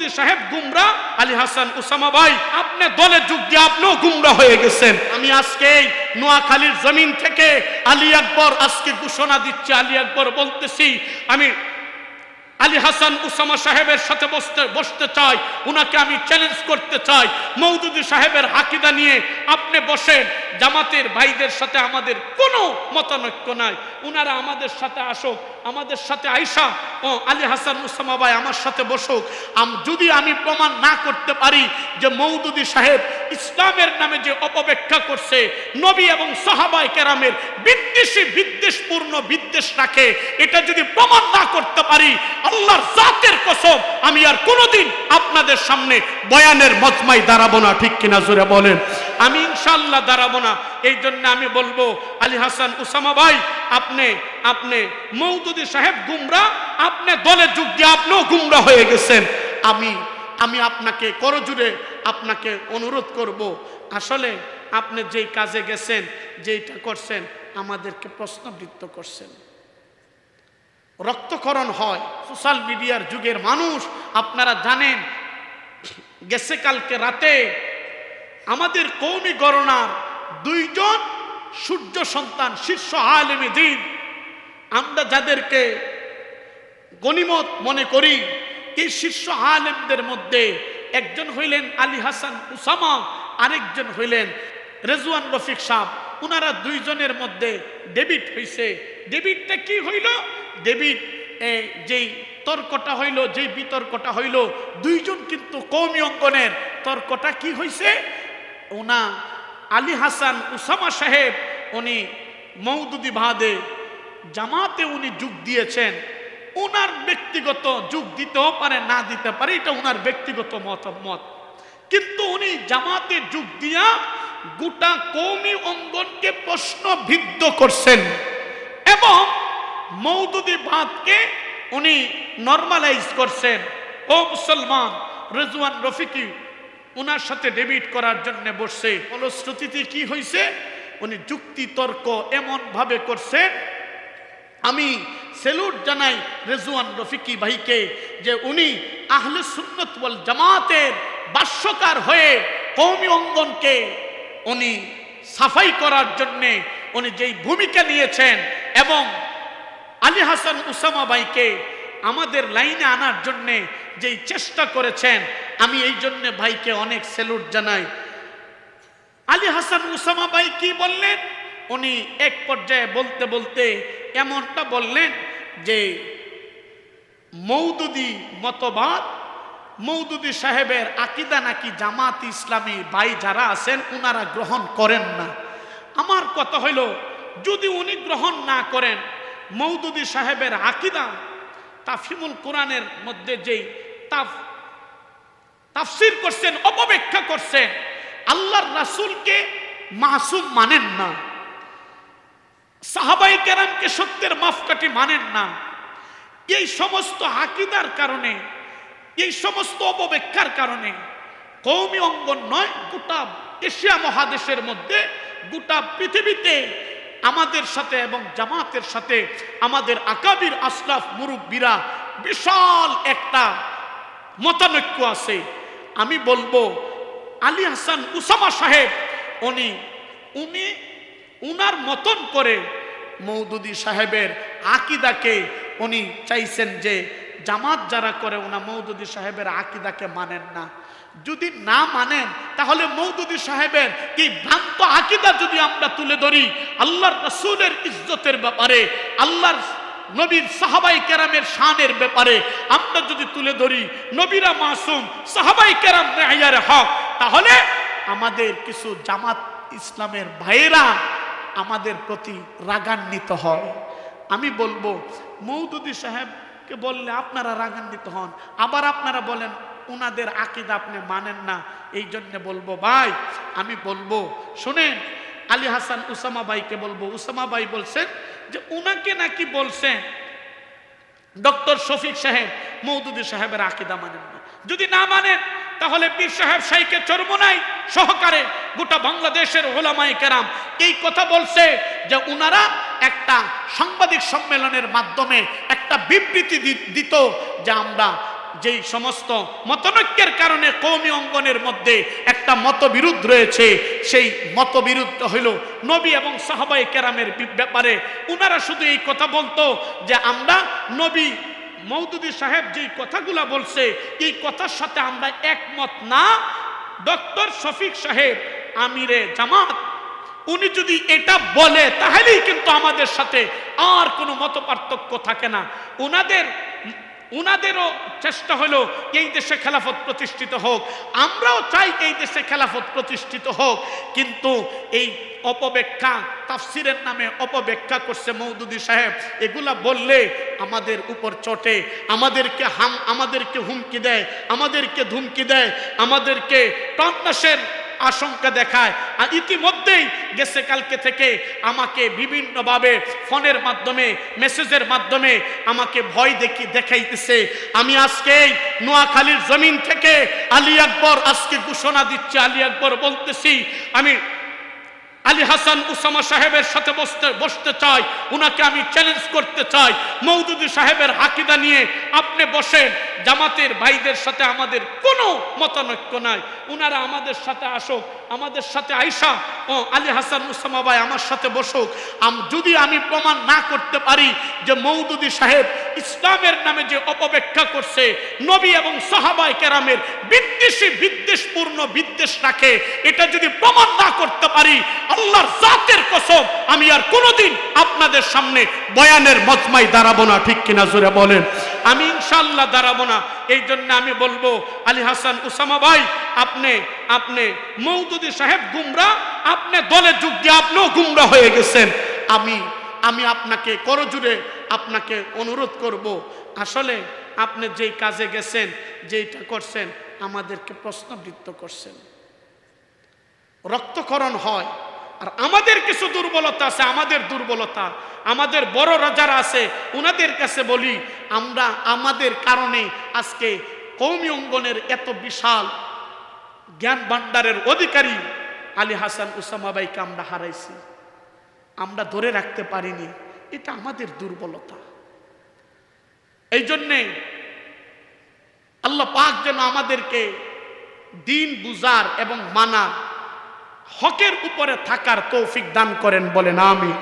মওদুদী সাহেব গুমরা, আলী হাসান উসামা ভাই আপনি দলে যোগ দিয়ে আপনিও গুমরা হয়ে গেছেন। আমি আজকে নোয়াখালীর জমিন থেকে আলী আকবর আজকে ঘোষণা দিচ্ছি, আলী আকবর বলতেছি, আমি আলী হাসান উসামা সাহেবের সাথে বসতে চাই, উনাকে আমি চ্যালেঞ্জ করতে চাই। মওদুদী সাহেবের আকীদা নিয়ে আপনি বসেন, জামাতের ভাইদের সাথে আমাদের কোনো মতানৈক্য নাই, উনারা আমাদের সাথে আসুক, আমাদের সাথে আইসা ও আলী হাসান উসামা ভাই আমার সাথে বসুক। যদি আমি প্রমাণ না করতে পারি যে মওদুদী সাহেব ইসলামের নামে যে অপব্যাখ্যা করছে, নবী এবং সাহাবায়ে কেরামের বিদ্বেষপূর্ণ বিদ্বেষ রাখে, এটা যদি প্রমাণ না করতে পারি, আল্লাহর জাতের কসম আমি আর কোনোদিন আপনাদের সামনে বয়ানের মজমায় দাঁড়াবো না। ঠিক কিনা জোরে বলেন? আমি ইনশাআল্লাহ দাঁড়াবো না। এই জন্য আমি বলবো, আলী হাসান উসামা ভাই আপনি মওদুদী সাহেব গুমরা, আপনি দলে যোগ দিয়ে আপনিও গুমরা হয়ে গেছেন। আমি আপনাকে করজোড়ে আপনাকে অনুরোধ করব, আসলে আপনি যেই কাজে গেছেন, যেইটা করছেন, আমাদেরকে প্রশ্নবিদ্ধ করছেন। রক্তক্ষরণ হয়, সোশ্যাল মিডিয়ার যুগের মানুষ, আপনারা জানেন গেছে কালকে রাতে আমাদের কওমি গণনার 2 জন সূর্য সন্তান, শীর্ষ আলেমে দ্বীন, আমরা যাদেরকে গনিমত মনে করি, এই শীর্ষ আলেমদের মধ্যে একজন হইলেন আলী হাসান উসামা, আরেকজন হইলেন রেজওয়ান রফিক সাহেব। ওনারা 2 জনের মধ্যে ডেবিট হইছে। ডেবিটটা কি হইল? ডেবিট যেই তর্কটা হইল, যেই বিতর্কটা হইল, 2 জন কিন্তু কওমি অঙ্গনের। তর্কটা কি হইছে? ওনা আলী হাসান উসামা সাহেব উনি মওদুদী বাদে জামাতে উনি যোগ দিয়েছেন। ওনার ব্যক্তিগত যোগ দিতেও পারে, না দিতে পারে, এটা ওনার ব্যক্তিগত মতামত, কিন্তু উনি জামাতে যোগ দিয়া গোটা কওমি অঙ্গনকে প্রশ্নবিদ্ধ করছেন এবং মওদুদী বাদকে উনি নরমালাইজ করছেন। ও মুসলমান, রেজওয়ান রফিকি ওনার সাথে ডেবিট করার জন্য বসছে। ফলশ্রুতিতে কি হয়েছে? উনি যুক্তি তর্ক এমন ভাবে করছে, আমি সেলুট জানাই রেজওয়ান রফিকি ভাইকে যে উনি আহলে সুন্নাত ওয়াল জামাতের ভাষ্যকার হয়ে কওমি অঙ্গনকে উনি সাফাই করার জন্যে উনি যেই ভূমিকা নিয়েছেন এবং আলী হাসান উসামা ভাইকে আমাদের লাইনে আনার জন্যে যেই চেষ্টা করেছেন, আমি এই জন্যে ভাইকে অনেক সেলুট জানাই। আলী হাসান উসামা ভাই কি বললেন? উনি এক পর্যায়ে বলতে বলতে এমনটা বললেন যে মওদুদী মতবাদ, মওদুদী সাহেবের আকীদা নাকি জামাত ইসলামী ভাই যারা আছেন ওনারা গ্রহণ করেন না। আমার কথা হইল, যদি উনি গ্রহণ না করেন, মওদুদী সাহেবের আকীদা তাফহিমুল কোরআনের মধ্যে যেই তাফসীর করছেন, অপব্যাখ্যা করছেন, আল্লাহর রাসূলকে মাসুম মানেন না, সাহাবায়ে কেরামকে সত্যের মাপকাঠি মানেন না, এই সমস্ত আকীদার কারণে, এই সমস্ত অপব্যাখ্যার কারণে কওমি অঙ্গন নয়, গোটা এশিয়া মহাদেশের মধ্যে, গোটা পৃথিবীতে আমাদের সাথে এবং জামাতের সাথে আমাদের আকাবির আসলাফ মুরব্বীরা বিশাল একটা মতানৈক্য আছে। আমি বলবো আলী হাসান উসামা সাহেব উনি উনার মতন করে মওদুদী সাহেবের আকীদাকে উনি চাইছেন যে জামাত যারা করে ওনা মওদুদী সাহেবের আকীদাকে মানেন না। যদি না মানেন তাহলে মওদুদী সাহেবের এই ভ্রান্ত আকীদা যদি আমরা তুলে ধরি, আল্লাহর রাসূলের ইজ্জতের ব্যাপারে, আল্লাহর নবীর সাহাবায়ে কেরামের শানের ব্যাপারে আমরা যদি তুলে ধরি, নবীরা মাসুম, সাহাবায়ে কেরাম মেয়ারে হক, তাহলে আমাদের কিছু জামাত ইসলামের ভাইয়েরা আমাদের প্রতি রাগান্বিত হয়। আমি বলবো মওদুদী সাহেবকে বললে আপনারা রাগান্বিত হন, আবার আপনারা বলেন উনাদের আকীদা আপনি মানেন না। এই জন্য বলবো ভাই, আমি বলবো শুনেন, আলী হাসান উসামা ভাইকে বলবো, উসামা ভাই বলছেন যে উনাকে নাকি বলছেন ডক্টর শফিক সাহেব মওদুদী সাহেবের আকীদা মানেন না। যদি না মানেন তাহলে পীর সাহেব শাইখে চরমোনাই সহকারে গোটা বাংলাদেশের উলামায়ে কেরাম এই কথা বলছে যে উনারা একটা সাংবাদিক সম্মেলনের মাধ্যমে একটা বিবৃতি দিত যে আমরা যেই সমস্ত মতনৈক্যের কারণে কওমি অঙ্গনের মধ্যে একটা মতবিরোধ রয়েছে, সেই মতবিরোধ হইল নবী এবং সাহাবায়ে কেরামের ব্যাপারে। উনারা শুধু এই কথা বলতো যে আমরা নবী মওদুদী সাহেব যেই কথাগুলা বলছে এই কথার সাথে আমরা একমত না। ডক্টর শফিক সাহেব আমিরে জামাত উনি যদি এটা বলে তাহলেই কিন্তু আমাদের সাথে আর কোনো মত পার্থক্য থাকে না। উনাদেরও চেষ্টা হলো এই দেশে খেলাফত প্রতিষ্ঠিত হোক, আমরাও চাই এই দেশে খেলাফত প্রতিষ্ঠিত হোক, কিন্তু এই অপব্যাখ্যা তাফসিরের নামে অপব্যাখ্যা করছে মওদুদী সাহেব। এগুলা বললে আমাদের উপর চটে, আমাদেরকে হুমকি দেয়, আমাদেরকে ধুমকি দেয়, আমাদেরকে প্রাণনাশের আশঙ্কা দেখায়। আর ইতিমধ্যেই গেছে কালকে থেকে আমাকে বিভিন্নভাবে ফোনের মাধ্যমে মেসেজের মাধ্যমে আমাকে ভয় দেখাইতেছে। আমি আজকে নোয়াখালীর জমিন থেকে আলী আকবর আজকে ঘোষণা দিচ্ছে, আলী আকবর বলতেছি আমি আলী হাসান উসামা সাহেবের সাথে বসতে চাই, উনাকে আমি চ্যালেঞ্জ করতে চাই। মওদুদী সাহেবের আকীদা নিয়ে আপনি বসেন, জামাতের ভাইদের সাথে আমাদের কোনো মতানৈক্য নাই, উনারা আমাদের সাথে আসুক, আমাদের সাথে আইসা ও আলী হাসান উসামা ভাই আমার সাথে বসুক। যদি আমি প্রমাণ না করতে পারি যে মওদুদী সাহেব ইসলামের নামে যে অপব্যাখ্যা করছে, নবী এবং সাহাবায়ে কেরামের বিদ্বেষপূর্ণ বিদ্বেষ রাখে, এটা যদি প্রমাণ না করতে পারি আল্লাহর জাতের কসম আমি আর কোনোদিন আপনাদের সামনে বয়ানের মজমায় দাঁড়াবো না। ঠিক কিনা জোরে বলেন? আমি ইনশাআল্লাহ দাঁড়াবো না। এই জন্য আমি বলবো আলী হাসান উসামা ভাই আপনি মওদুদী সাহেব গুমরা, আপনি দলে যোগ দিয়ে আপনিও গুমরা হয়ে গেছেন। আমি আপনাকে করজোড়ে আপনাকে অনুরোধ করব, আসলে আপনি যেই কাজে গেছেন, যেইটা করছেন, আমাদেরকে প্রশ্নবিদ্ধ করছেন। রক্তক্ষরণ হয়, আর আমাদের কিছু দুর্বলতা আছে, আমাদের দুর্বলতা আমাদের বড় রাজারা আছে, উনাদের কাছে বলি আমরা আমাদের কারণে আজকে কওমি অঙ্গনের এত বিশাল জ্ঞান ভান্ডারের অধিকারী আলী হাসান উসামা ভাইকে আমরা হারাইছি, আমরা ধরে রাখতে পারিনি, এটা আমাদের দুর্বলতা। এই জন্যে আল্লাহ পাক যেন আমাদেরকে দিন বুঝার এবং মানার, হকের উপরে থাকার তৌফিক দান করেন, বলেন আমিন।